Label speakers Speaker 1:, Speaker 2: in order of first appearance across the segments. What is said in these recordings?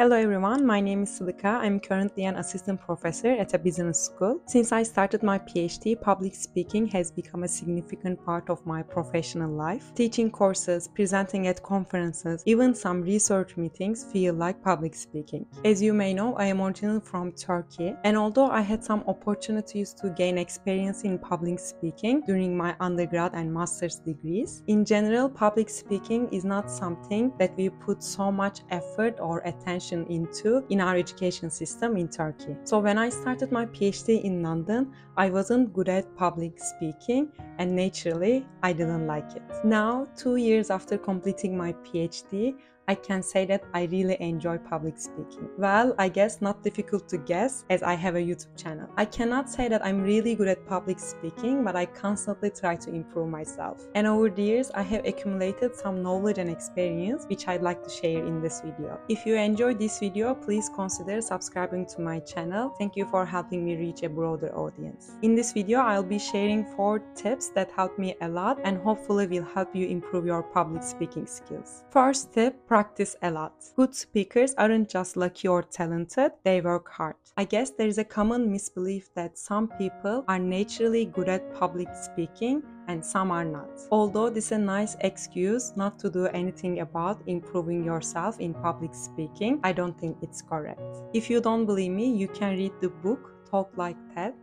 Speaker 1: Hello everyone, my name is Sidika. I'm currently an assistant professor at a business school. Since I started my PhD, public speaking has become a significant part of my professional life. Teaching courses, presenting at conferences, even some research meetings feel like public speaking. As you may know, I am originally from Turkey, and although I had some opportunities to gain experience in public speaking during my undergrad and master's degrees, in general, public speaking is not something that we put so much effort or attention into in our education system in Turkey. So when I started my PhD in London, I wasn't good at public speaking and naturally I didn't like it. Now, 2 years after completing my PhD, I can say that I really enjoy public speaking. Well, I guess not difficult to guess as I have a YouTube channel. I cannot say that I'm really good at public speaking, but I constantly try to improve myself. And over the years, I have accumulated some knowledge and experience which I'd like to share in this video. If you enjoyed this video, please consider subscribing to my channel. Thank you for helping me reach a broader audience. In this video, I'll be sharing 4 tips that helped me a lot and hopefully will help you improve your public speaking skills. First tip, practice a lot. Good speakers aren't just lucky or talented, they work hard. I guess there is a common misbelief that some people are naturally good at public speaking and some are not. Although this is a nice excuse not to do anything about improving yourself in public speaking, I don't think it's correct. If you don't believe me, you can read the book Talk Like That.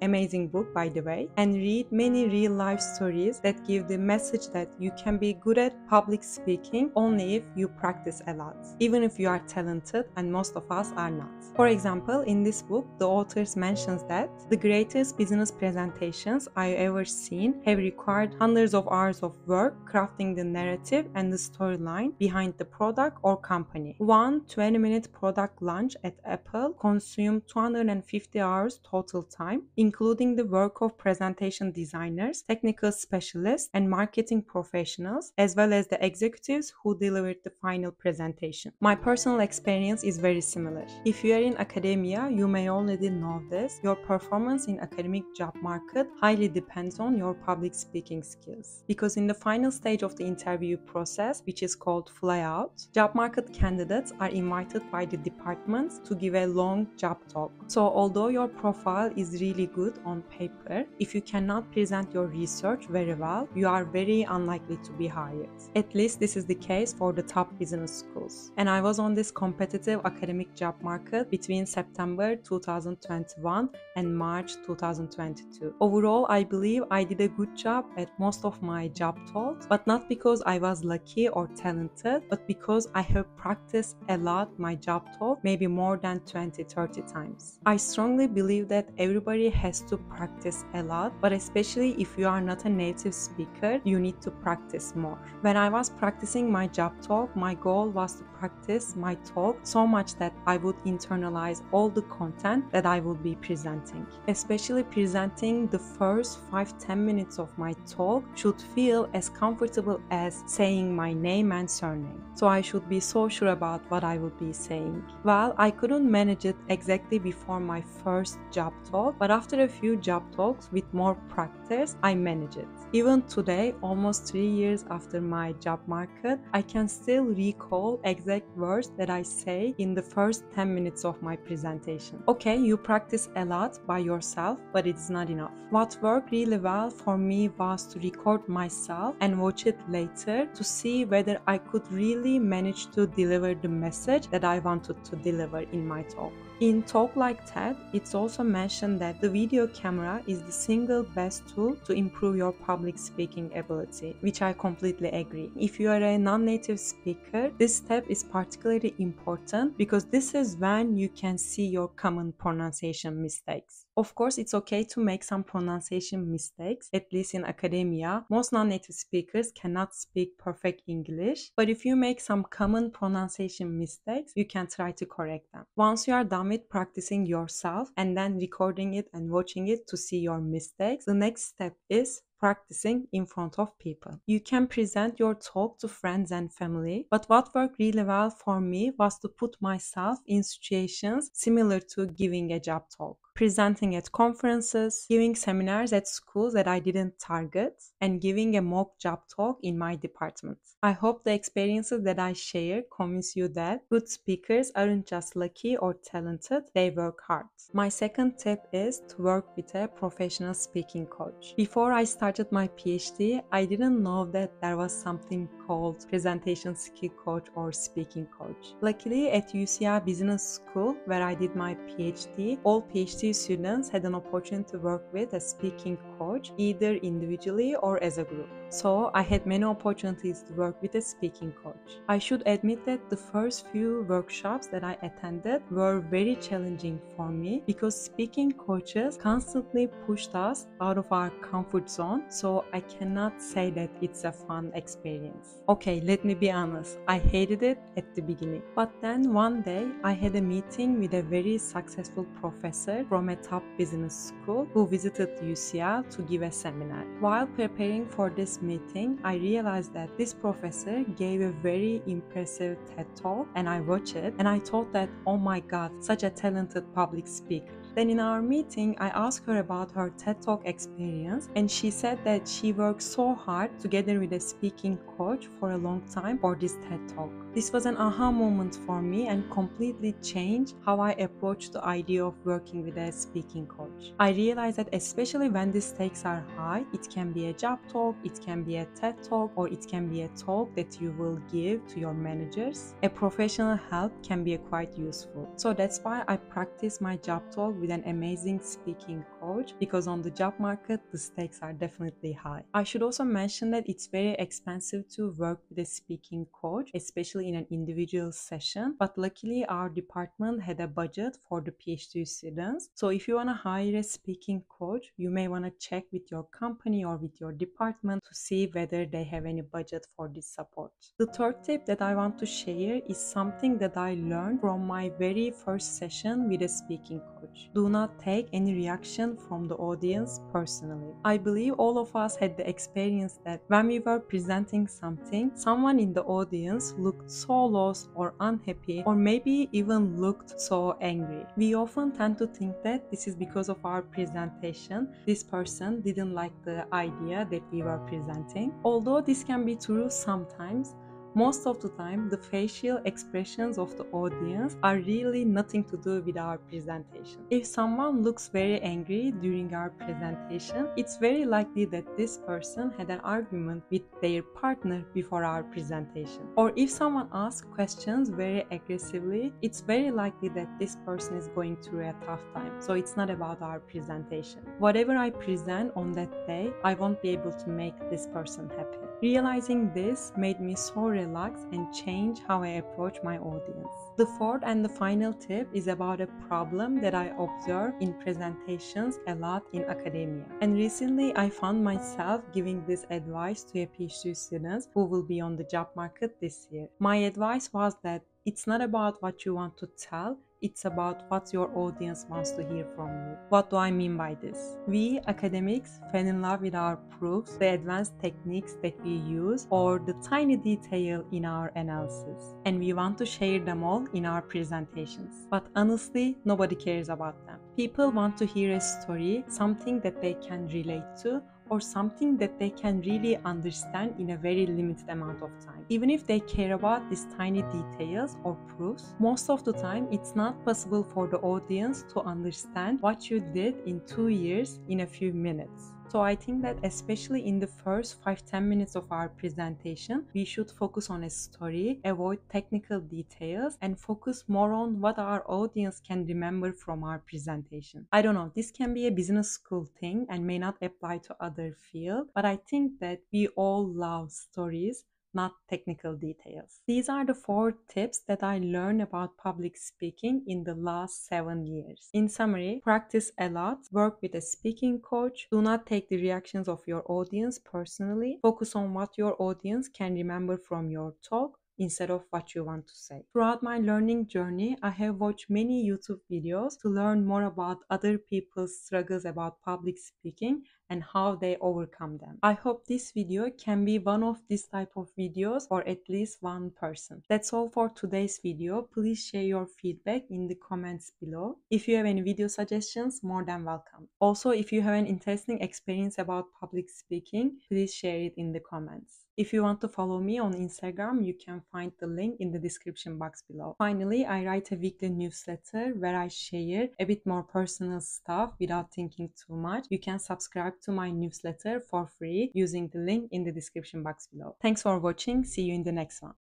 Speaker 1: Amazing book, by the way, and read many real life stories that give the message that you can be good at public speaking only if you practice a lot, even if you are talented, and most of us are not. For example, in this book, the authors mentions that the greatest business presentations I've ever seen have required hundreds of hours of work crafting the narrative and the storyline behind the product or company. One 20-minute product launch at Apple consumed 250 hours total time, including the work of presentation designers, technical specialists, and marketing professionals, as well as the executives who delivered the final presentation. My personal experience is very similar. If you are in academia, you may already know this. Your performance in academic job market highly depends on your public speaking skills. Because in the final stage of the interview process, which is called flyout, job market candidates are invited by the departments to give a long job talk. So although your profile is really good on paper, if you cannot present your research very well, you are very unlikely to be hired. At least this is the case for the top business schools. And I was on this competitive academic job market between September 2021 and March 2022. Overall, I believe I did a good job at most of my job talks, but not because I was lucky or talented, but because I have practiced a lot my job talk, maybe more than 20-30 times. I strongly believe that everybody has to practice a lot, but especially if you are not a native speaker, you need to practice more. When I was practicing my job talk, my goal was to practice my talk so much that I would internalize all the content that I will be presenting. Especially presenting the first 5-10 minutes of my talk should feel as comfortable as saying my name and surname. So I should be so sure about what I will be saying. Well, I couldn't manage it exactly before my first job talk, but after a few job talks with more practice, I managed it. Even today, almost 3 years after my job market, I can still recall exact words that I say in the first 10 minutes of my presentation. Okay, you practice a lot by yourself, but it's not enough. What worked really well for me was to record myself and watch it later to see whether I could really manage to deliver the message that I wanted to deliver in my talk. In Talk Like That, it's also mentioned that the video camera is the single best tool to improve your public speaking ability, which I completely agree. If you are a non-native speaker, this step is particularly important because this is when you can see your common pronunciation mistakes. Of course, it's okay to make some pronunciation mistakes, at least in academia. Most non-native speakers cannot speak perfect English, but if you make some common pronunciation mistakes, you can try to correct them. Once you are done with practicing yourself and then recording it and watching it to see your mistakes, the next step is practicing in front of people. You can present your talk to friends and family, but what worked really well for me was to put myself in situations similar to giving a job talk. presenting at conferences, giving seminars at schools that I didn't target, and giving a mock job talk in my department. I hope the experiences that I share convince you that good speakers aren't just lucky or talented, they work hard. My second tip is to work with a professional speaking coach. Before I started my PhD, I didn't know that there was something called presentation skill coach or speaking coach. Luckily, at UCI Business School, where I did my PhD, all PhD students had an opportunity to work with a speaking coach, either individually or as a group. So I had many opportunities to work with a speaking coach. I should admit that the first few workshops that I attended were very challenging for me because speaking coaches constantly pushed us out of our comfort zone, so I cannot say that it's a fun experience. Okay, let me be honest, I hated it at the beginning. But then one day I had a meeting with a very successful professor from a top business school who visited UCL to give a seminar. While preparing for this meeting, I realized that this professor gave a very impressive TED talk, and I watched it and I thought that, oh my god, such a talented public speaker. Then in our meeting, I asked her about her TED Talk experience, and she said that she worked so hard together with a speaking coach for a long time for this TED Talk. This was an aha moment for me and completely changed how I approached the idea of working with a speaking coach. I realized that especially when the stakes are high, it can be a job talk, it can be a TED Talk, or it can be a talk that you will give to your managers. A professional help can be quite useful. So that's why I practice my job talk with an amazing speaking coach, because on the job market, the stakes are definitely high. I should also mention that it's very expensive to work with a speaking coach, especially in an individual session, but luckily our department had a budget for the PhD students. So if you want to hire a speaking coach, you may want to check with your company or with your department to see whether they have any budget for this support. The third tip that I want to share is something that I learned from my very first session with a speaking coach. Do not take any reaction from the audience personally. I believe all of us had the experience that when we were presenting something, someone in the audience looked so lost or unhappy, or maybe even looked so angry. We often tend to think that this is because of our presentation. This person didn't like the idea that we were presenting. Although this can be true sometimes, most of the time, the facial expressions of the audience are really nothing to do with our presentation. If someone looks very angry during our presentation, it's very likely that this person had an argument with their partner before our presentation. Or if someone asks questions very aggressively, it's very likely that this person is going through a tough time. So it's not about our presentation. Whatever I present on that day, I won't be able to make this person happy. Realizing this made me so relaxed and change how I approach my audience. The fourth and the final tip is about a problem that I observe in presentations a lot in academia. And recently I found myself giving this advice to a PhD students who will be on the job market this year. My advice was that it's not about what you want to tell, it's about what your audience wants to hear from you. What do I mean by this? We academics fell in love with our proofs, the advanced techniques that we use, or the tiny detail in our analysis. And we want to share them all in our presentations. But honestly, nobody cares about them. People want to hear a story, something that they can relate to, or something that they can really understand in a very limited amount of time. Even if they care about these tiny details or proofs, most of the time it's not possible for the audience to understand what you did in 2 years in a few minutes. So I think that especially in the first 5-10 minutes of our presentation, we should focus on a story, avoid technical details, and focus more on what our audience can remember from our presentation. I don't know, this can be a business school thing and may not apply to other fields, but I think that we all love stories, not technical details. These are the 4 tips that I learned about public speaking in the last 7 years. In summary, practice a lot, work with a speaking coach, do not take the reactions of your audience personally, focus on what your audience can remember from your talk, instead of what you want to say. Throughout my learning journey, I have watched many YouTube videos to learn more about other people's struggles about public speaking and how they overcome them. I hope this video can be one of this type of videos for at least one person. That's all for today's video. Please share your feedback in the comments below. If you have any video suggestions, more than welcome. Also, if you have an interesting experience about public speaking, please share it in the comments. If you want to follow me on Instagram, you can find the link in the description box below. Finally, I write a weekly newsletter where I share a bit more personal stuff without thinking too much. You can subscribe to my newsletter for free using the link in the description box below. Thanks for watching. See you in the next one.